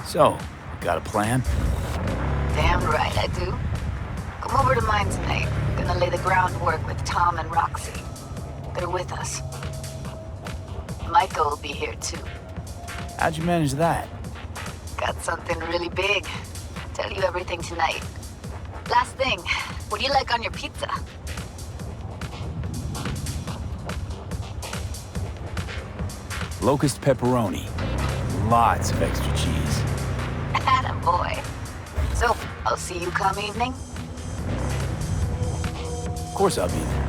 So, got a plan? Damn right I do. Come over to mine tonight. Gonna lay the groundwork with Tom and Roxy. They're with us. Michael will be here too. How'd you manage that? Got something really big. Tell you everything tonight. Last thing, what do you like on your pizza? Locust pepperoni. Lots of extra cheese. Attaboy. So, I'll see you come evening? Of course I'll be there.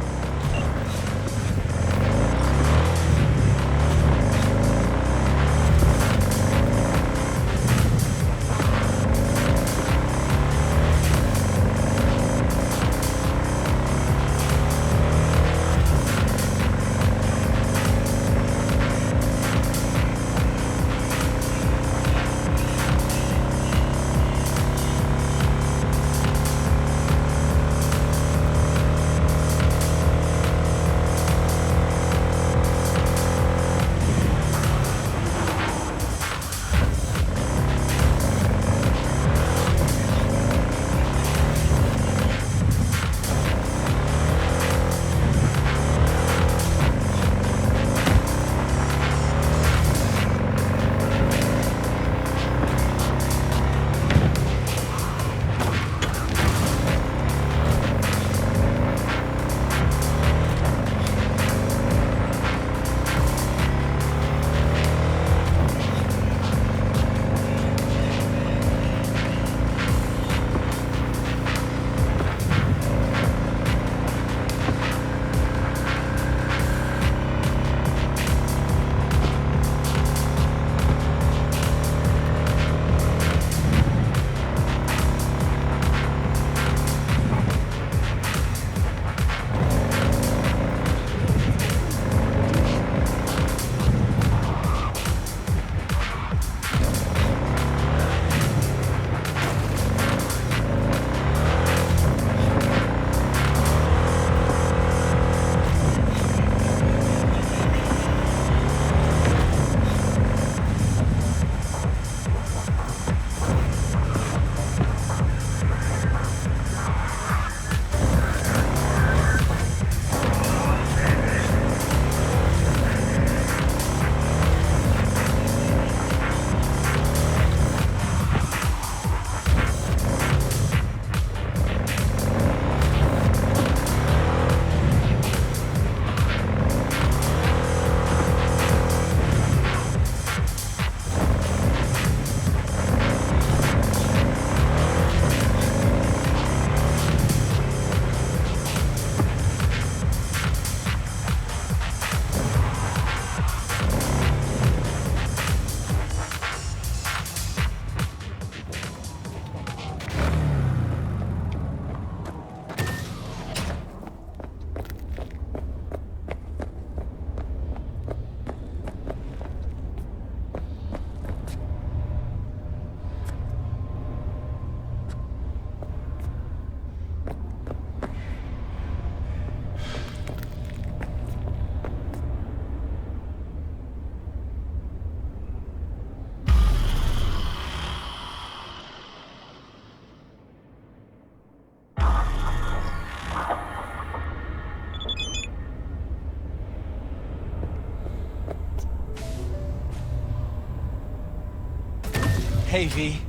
Hey, V.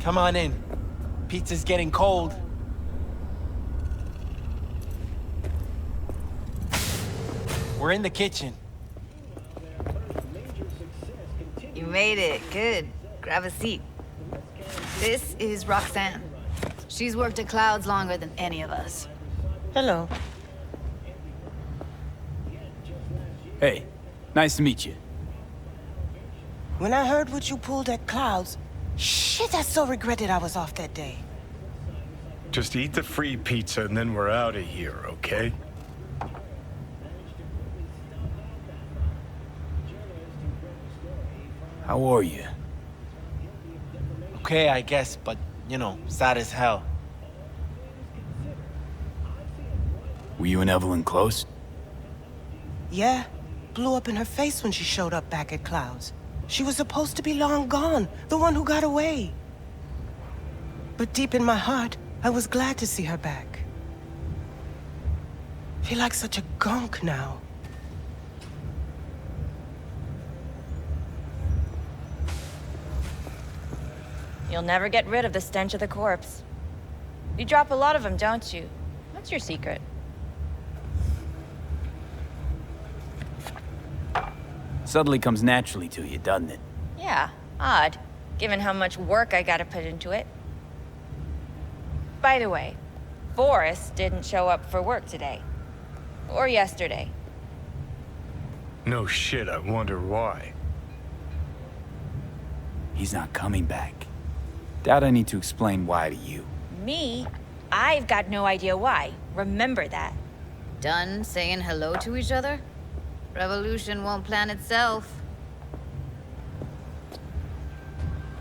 Come on in. Pizza's getting cold. We're in the kitchen. You made it. Good. Grab a seat. This is Roxanne. She's worked at Clouds longer than any of us. Hello. Hey, nice to meet you. When I heard what you pulled at Clouds, shit, I so regretted I was off that day. Just eat the free pizza and then we're out of here, okay? How are you? Okay, I guess, but, you know, sad as hell. Were you and Evelyn close? Yeah, blew up in her face when she showed up back at Clouds. She was supposed to be long gone, the one who got away. But deep in my heart, I was glad to see her back. Feel like such a gunk now. You'll never get rid of the stench of the corpse. You drop a lot of them, don't you? What's your secret? Suddenly comes naturally to you, doesn't it? Yeah, odd, given how much work I gotta put into it. By the way, Forrest didn't show up for work today. Or yesterday. No shit, I wonder why. He's not coming back. Doubt I need to explain why to you. Me? I've got no idea why. Remember that. Done saying hello to each other? Revolution won't plan itself.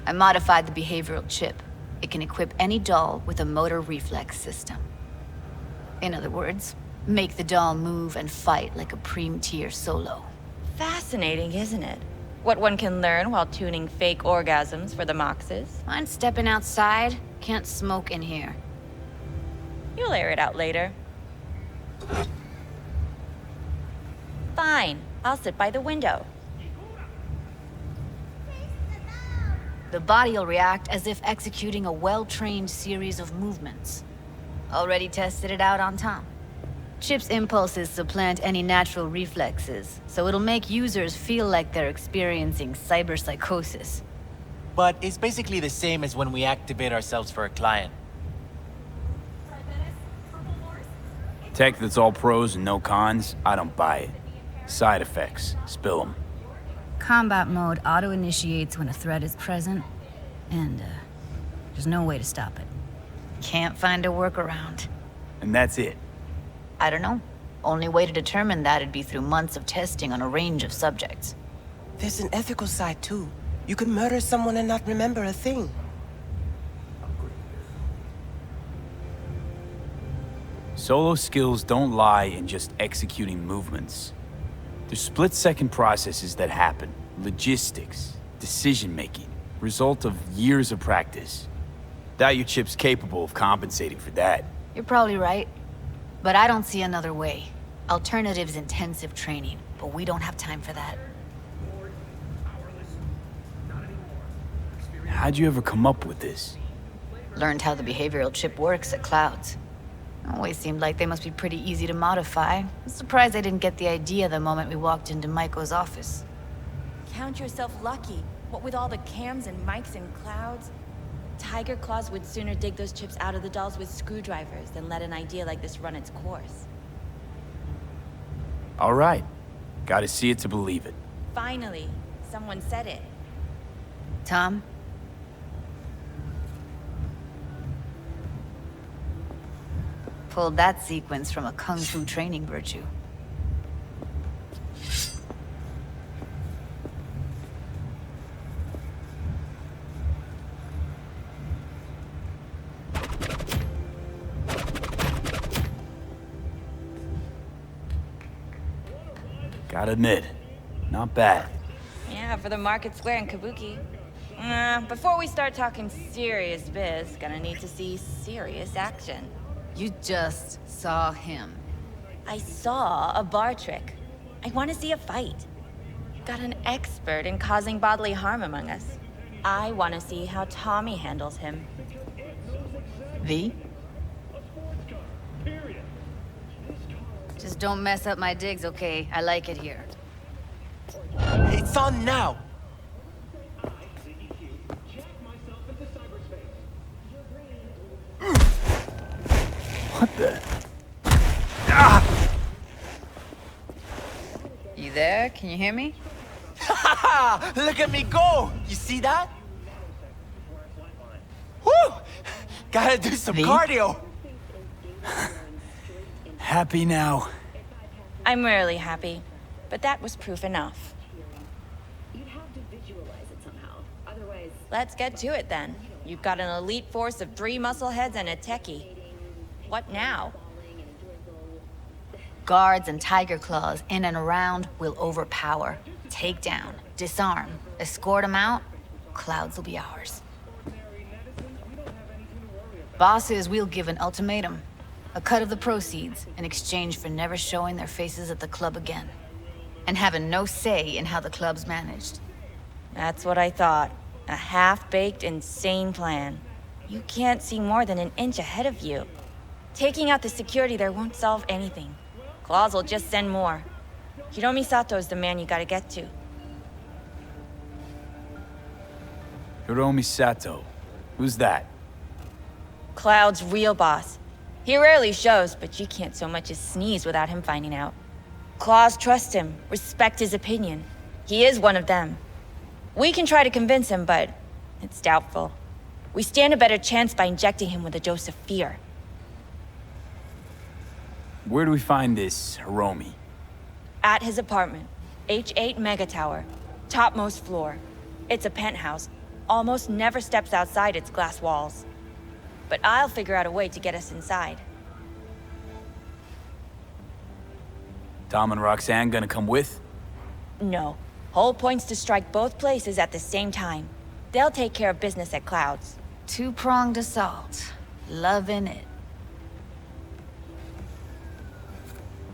I modified the behavioral chip. It can equip any doll with a motor reflex system. In other words, make the doll move and fight like a Prime-tier solo. Fascinating, isn't it? What one can learn while tuning fake orgasms for the Moxes. Mind stepping outside? Can't smoke in here. You'll air it out later. Fine, I'll sit by the window. The body'll react as if executing a well-trained series of movements. Already tested it out on Tom. Chip's impulses supplant any natural reflexes, so it'll make users feel like they're experiencing cyberpsychosis. But it's basically the same as when we activate ourselves for a client. Tech that's all pros and no cons, I don't buy it. Side effects, spill them. Combat mode auto-initiates when a threat is present, and there's no way to stop it. Can't find a workaround. And that's it. I don't know. Only way to determine that'd be through months of testing on a range of subjects. There's an ethical side too. You can murder someone and not remember a thing. Solo skills don't lie in just executing movements. There's split-second processes that happen. Logistics, decision-making, result of years of practice. Doubt your chip's capable of compensating for that. You're probably right. But I don't see another way. Alternative's intensive training, but we don't have time for that. How'd you ever come up with this? Learned how the behavioral chip works at Clouds. Always seemed like they must be pretty easy to modify. I'm surprised I didn't get the idea the moment we walked into Maiko's office. Count yourself lucky. What with all the cams and mics and clouds? Tiger Claws would sooner dig those chips out of the dolls with screwdrivers than let an idea like this run its course. All right. Gotta see it to believe it. Finally, someone said it. Tom? Pulled that sequence from a kung fu training virtue. Gotta admit, not bad. Yeah, for the Market Square in Kabuki. Before we start talking serious biz, gonna need to see serious action. You just saw him. I saw a bar trick. I want to see a fight. Got an expert in causing bodily harm among us. I want to see how Tommy handles him. V? Just don't mess up my digs, okay? I like it here. It's on now! What the? You there? Can you hear me? Look at me go! You see that? Woo! Gotta do some V? cardio! Happy now. I'm rarely happy, but that was proof enough. You'd have to visualize it somehow. Otherwise, Let's get to it then. You've got an elite force of 3 muscleheads and a techie. What now? Guards and tiger claws in and around will overpower, take down, disarm, escort them out, Clouds will be ours. Boss says we'll give an ultimatum. A cut of the proceeds in exchange for never showing their faces at the club again. And having no say in how the club's managed. That's what I thought. A half-baked, insane plan. You can't see more than an inch ahead of you. Taking out the security there won't solve anything. Claws will just send more. Hiromi Sato's the man you gotta get to. Hiromi Sato. Who's that? Cloud's real boss. He rarely shows, but you can't so much as sneeze without him finding out. Claws trust him, respect his opinion. He is one of them. We can try to convince him, but it's doubtful. We stand a better chance by injecting him with a dose of fear. Where do we find this Hiromi? At his apartment, H8 Mega Tower, topmost floor. It's a penthouse, almost never steps outside its glass walls. But I'll figure out a way to get us inside. Tom and Roxanne gonna come with? No. Whole point's to strike both places at the same time. They'll take care of business at Clouds. Two-pronged assault. Loving it.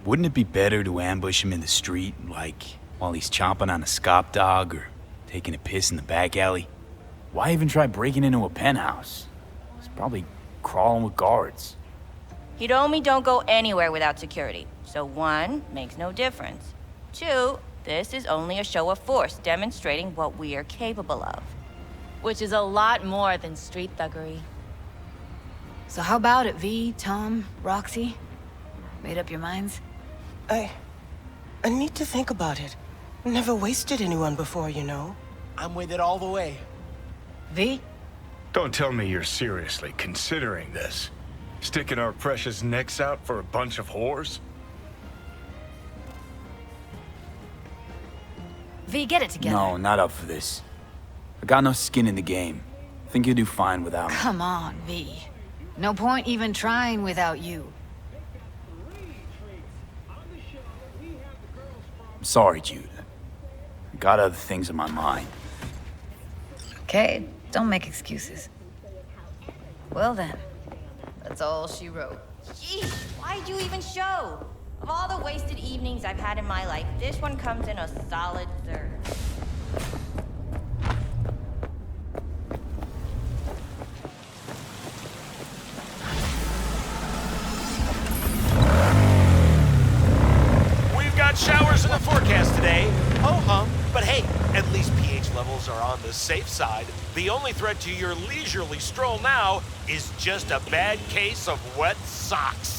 Wouldn't it be better to ambush him in the street, like while he's chomping on a scop dog or taking a piss in the back alley? Why even try breaking into a penthouse? He's probably crawling with guards. Hiromi don't go anywhere without security. So one, makes no difference. Two, this is only a show of force demonstrating what we are capable of. Which is a lot more than street thuggery. So how about it, V, Tom, Roxy? Made up your minds? I need to think about it. Never wasted anyone before, you know. I'm with it all the way. V? Don't tell me you're seriously considering this. Sticking our precious necks out for a bunch of whores? V, get it together. No, not up for this. I got no skin in the game. Think you'll do fine without me. Come on, V. No point even trying without you. I'm sorry, Jude. I got other things in my mind. Okay, don't make excuses. Well then, that's all she wrote. Jeez, why'd you even show? Of all the wasted evenings I've had in my life, this one comes in a solid third. We've got showers in the forecast today. Ho-hum. But hey, at least pH levels are on the safe side. The only threat to your leisurely stroll now is just a bad case of wet socks.